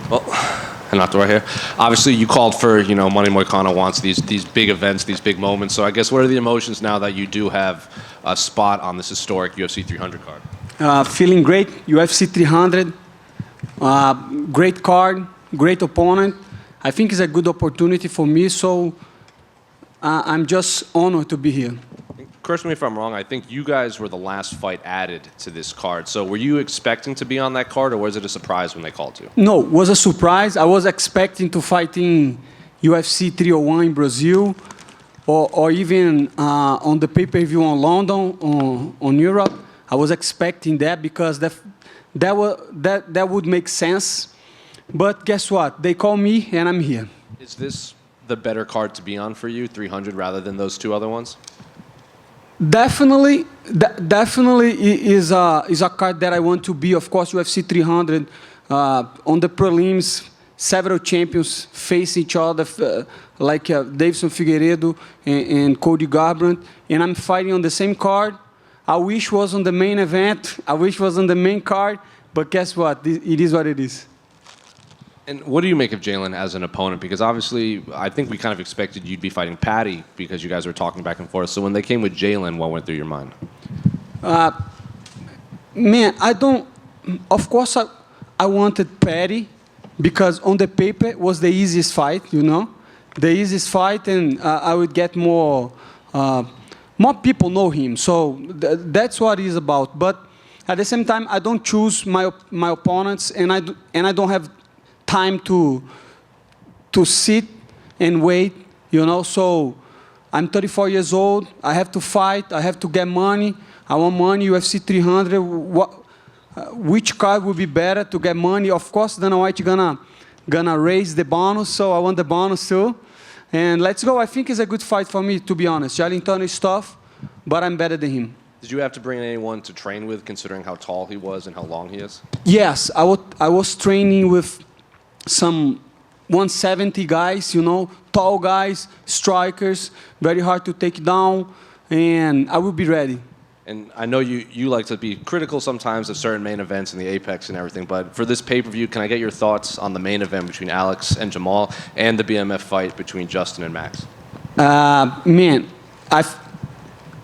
Well, Renato right here. Obviously, you called for, Money Moicano wants these big events, these big moments. So I guess what are the emotions now that you do have a spot on this historic UFC 300 card? Feeling great. UFC 300, great card, great opponent. I think it's a good opportunity for me, so I'm just honored to be here. Correct me if I'm wrong, I think you guys were the last fight added to this card. So were you expecting to be on that card, or was it a surprise when they called you? No, it was a surprise. I was expecting to fight in UFC 301 in Brazil, or even on the pay-per-view in London, on Europe. I was expecting that because that would make sense. But guess what? They call me, and I'm here. Is this the better card to be on for you, 300, rather than those two other ones? Definitely is a card that I want to be. Of course, UFC 300 on the prelims, several champions face each other, like Davidson Figueiredo and Cody Garbrandt, and I'm fighting on the same card. I wish was on the main event. I wish was on the main card, but guess what? It is what it is. And what do you make of Jailin as an opponent? Because obviously, I think we kind of expected you'd be fighting Paddy because you guys were talking back and forth. So when they came with Jailin, what went through your mind? Man, of course, I wanted Paddy because on the paper it was the easiest fight, the easiest fight, and I would get more people know him. So that's what it's about. But at the same time, I don't choose my opponents, and I don't have time to sit and wait, So I'm 34 years old. I have to fight. I have to get money. I want money. UFC 300. Which card would be better to get money? Of course, Dana White gonna raise the bonus, so I want the bonus too. And let's go. I think it's a good fight for me, to be honest. Jailin Turner is tough, but I'm better than him. Did you have to bring anyone to train with, considering how tall he was and how long he is? Yes, I was training with some 170 guys, tall guys, strikers, very hard to take down, and I will be ready. And I know you like to be critical sometimes of certain main events in the Apex and everything, but for this pay-per-view, can I get your thoughts on the main event between Alex and Jamal and the BMF fight between Justin and Max? Man,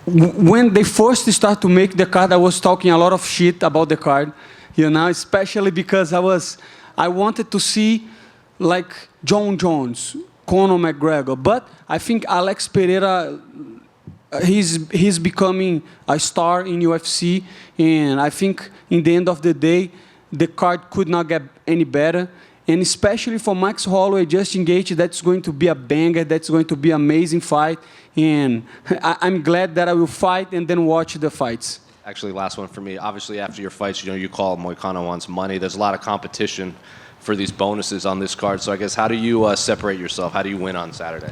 when they first started to make the card, I was talking a lot of shit about the card, especially because I wanted to see like John Jones, Conor McGregor, but I think Alex Pereira, he's becoming a star in UFC, and I think in the end of the day, the card could not get any better. And especially for Max Holloway, Justin Gaethje, that's going to be a banger. That's going to be an amazing fight, and I'm glad that I will fight and then watch the fights. Actually, last one for me. Obviously, after your fights, you call Moicano wants money. There's a lot of competition for these bonuses on this card. So I guess how do you separate yourself? How do you win on Saturday?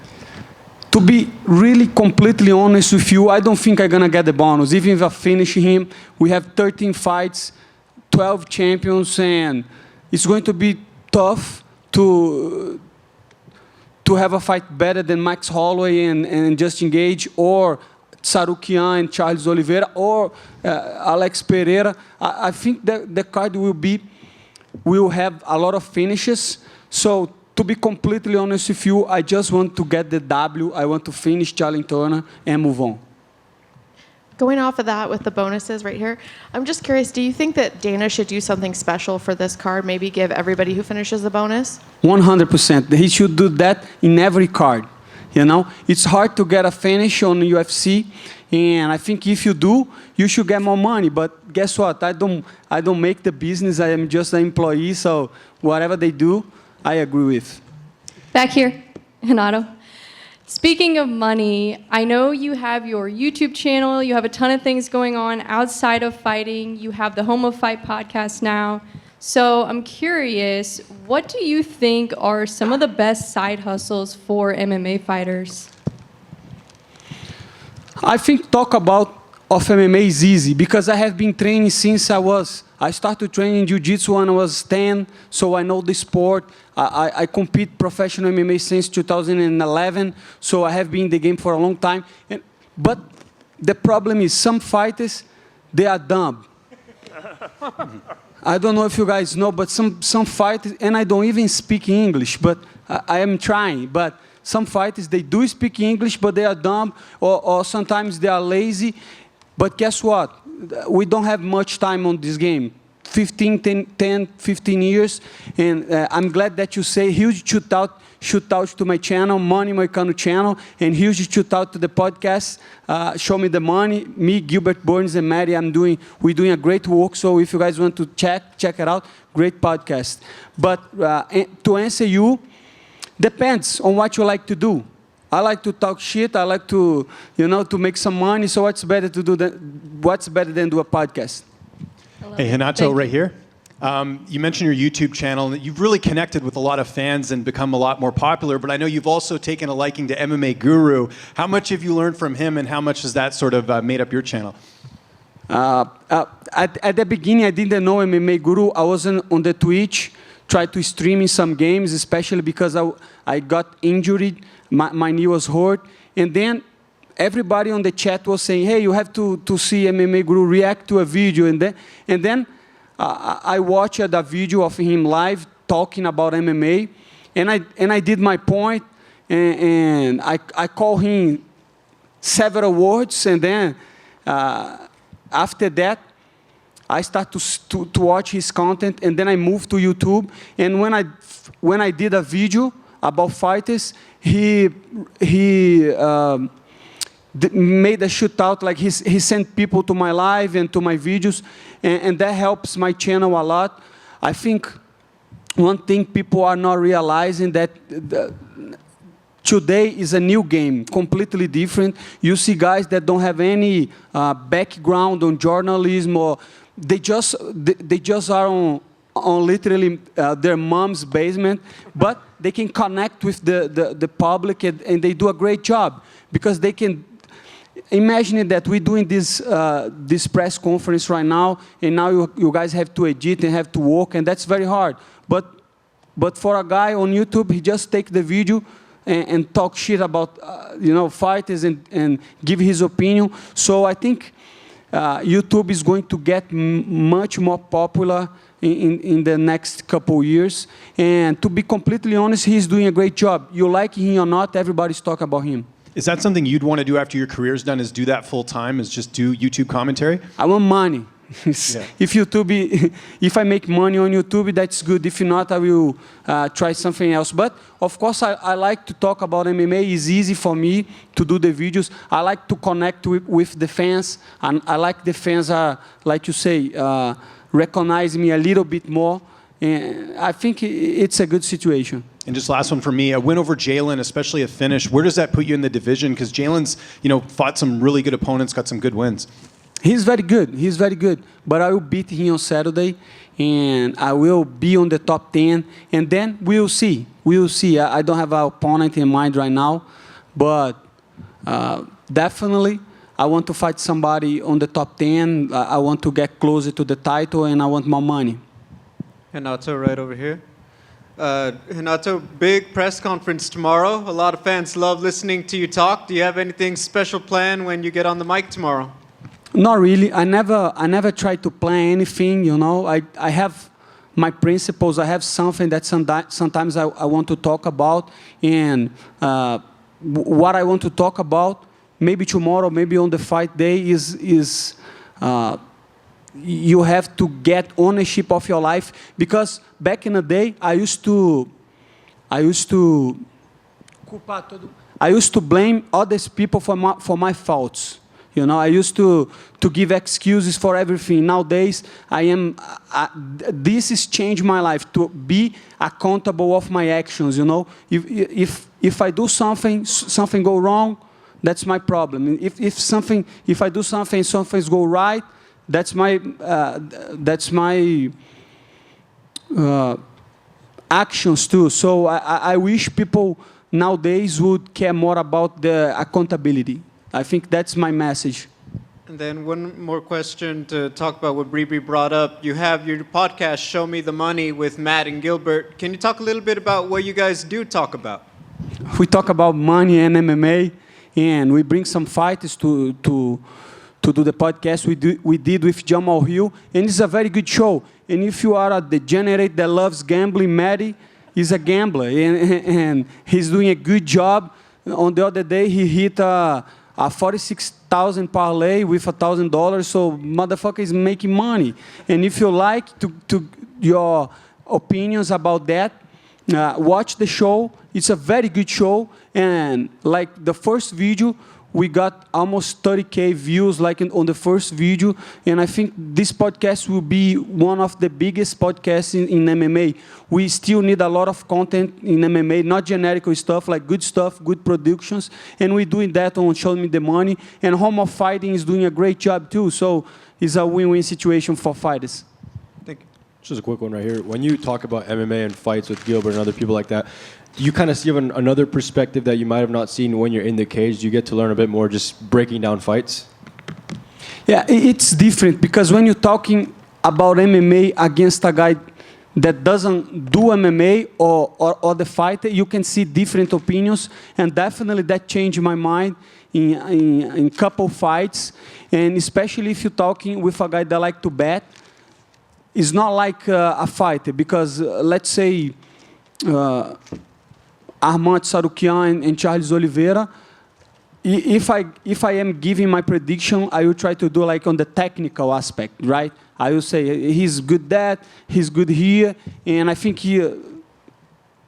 To be really completely honest with you, I don't think I'm going to get the bonus. Even if I finish him, we have 13 fights, 12 champions, and it's going to be tough to have a fight better than Max Holloway and Justin Gaethje, or Tsarukian and Charles Oliveira, or Alex Pereira. I think that the card will have a lot of finishes. So to be completely honest with you, I just want to get the W. I want to finish Jailin Turner and move on. Going off of that with the bonuses right here, I'm just curious, do you think that Dana should do something special for this card, maybe give everybody who finishes the bonus? 100%. He should do that in every card. It's hard to get a finish on UFC, and I think if you do, you should get more money. But guess what? I don't make the business. I am just an employee, so whatever they do, I agree with. Back here, Renato. Speaking of money, I know you have your YouTube channel. You have a ton of things going on outside of fighting. You have the Home of Fight podcast now. So I'm curious, what do you think are some of the best side hustles for MMA fighters? I think talk about of MMA is easy because I have been training since I started training jiu-jitsu when I was 10, so I know the sport. I compete professional MMA since 2011, so I have been in the game for a long time. But the problem is some fighters, they are dumb. I don't know if you guys know, but some fighters, and I don't even speak English, but I am trying. But some fighters, they do speak English, but they are dumb, or sometimes they are lazy. But guess what? We don't have much time on this game. 10, 15 years. And I'm glad that you say huge shout out to my channel, Money Moicano channel, and huge shout out to the podcast, Show Me the Money. Me, Gilbert Burns, and Maddie, we're doing a great work. So if you guys want to check it out, great podcast. But to answer you, depends on what you like to do. I like to talk shit. I like to, to make some money. So what's better than do a podcast? Hey, Renato, right here. You mentioned your YouTube channel, and you've really connected with a lot of fans and become a lot more popular, but I know you've also taken a liking to MMA Guru. How much have you learned from him, and how much has that sort of made up your channel? At the beginning, I didn't know MMA Guru. I wasn't on the Twitch, tried to stream in some games, especially because I got injured. My knee was hurt. And then everybody on the chat was saying, hey, you have to see MMA Guru react to a video. And then I watched a video of him live talking about MMA. And I did my point. And I called him several words. And then after that, I started to watch his content. And then I moved to YouTube. And when I did a video about fighters, he made a shootout, like he sent people to my live and to my videos, and that helps my channel a lot. I think one thing people are not realizing that today is a new game, completely different. You see guys that don't have any background on journalism, or they just are on literally their mom's basement, but they can connect with the public, and they do a great job, because they can imagine that we're doing this press conference right now, and now you guys have to edit and have to work, and that's very hard. But for a guy on YouTube, he just take the video and talk shit about fighters and give his opinion. So I think YouTube is going to get much more popular in the next couple years. And to be completely honest, he's doing a great job. You like him or not, everybody's talking about him. Is that something you'd want to do after your career's done, is do that full time, is just do YouTube commentary? I want money. Yeah. If I make money on YouTube, that's good. If not, I will try something else. But of course, I like to talk about MMA. It's easy for me to do the videos. I like to connect with the fans, and I like the fans are, like you say, recognize me a little bit more. And I think it's a good situation. And just last one for me, a win over Jailin, especially a finish. Where does that put you in the division? Because Jailin's, fought some really good opponents, got some good wins. He's very good. He's very good. But I will beat him on Saturday, and I will be on the top 10. And then we'll see. We'll see. I don't have an opponent in mind right now, but definitely I want to fight somebody on the top 10. I want to get closer to the title, and I want more money. Renato, right over here. Renato, big press conference tomorrow. A lot of fans love listening to you talk. Do you have anything special planned when you get on the mic tomorrow? Not really. I never try to plan anything, I have my principles. I have something that sometimes I want to talk about. And what I want to talk about, maybe tomorrow, maybe on the fight day, is you have to get ownership of your life. Because back in the day, I used to blame other people for my faults. I used to give excuses for everything. Nowadays, this has changed my life, to be accountable of my actions. If I do something go wrong, that's my problem. If I do something go right, that's my actions too. So I wish people nowadays would care more about the accountability. I think that's my message. And then one more question to talk about what Bree brought up. You have your podcast, Show Me the Money, with Matt and Gilbert. Can you talk a little bit about what you guys do talk about? We talk about money and MMA, and we bring some fighters to to do the podcast we did with Jamal Hill, and it's a very good show. And if you are a degenerate that loves gambling, Matty is a gambler, and he's doing a good job. On the other day, he hit a 46,000 parlay with $1,000, so motherfucker is making money. And if you like to your opinions about that, watch the show. It's a very good show, and like the first video, we got almost 30K views on the first video, and I think this podcast will be one of the biggest podcasts in MMA. We still need a lot of content in MMA, not generic stuff, like good stuff, good productions, and we're doing that on Show Me the Money, and Home of Fighting is doing a great job too, so it's a win-win situation for fighters. Thank you. Just a quick one right here. When you talk about MMA and fights with Gilbert and other people like that, do you kind of see another perspective that you might have not seen when you're in the cage? Do you get to learn a bit more just breaking down fights? Yeah, it's different because when you're talking about MMA against a guy that doesn't do MMA or the fighter, you can see different opinions, and definitely that changed my mind in couple fights, and especially if you're talking with a guy that like to bet. It's not like a fighter because let's say Armand Sarukian and Charles Oliveira, if I am giving my prediction, I will try to do like on the technical aspect, right? I will say he's good that, he's good here, and I think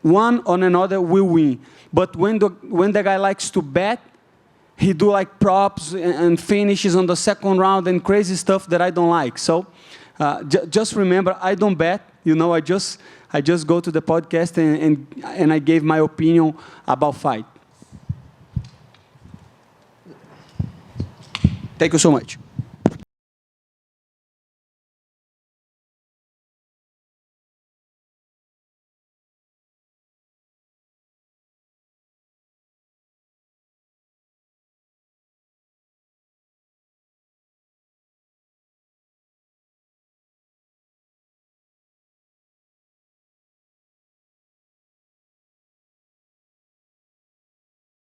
one or another will win. But when the guy likes to bet, he do like props and finishes on the second round and crazy stuff that I don't like. So just remember, I don't bet. You know, I just go to the podcast and I gave my opinion about fight. Thank you so much.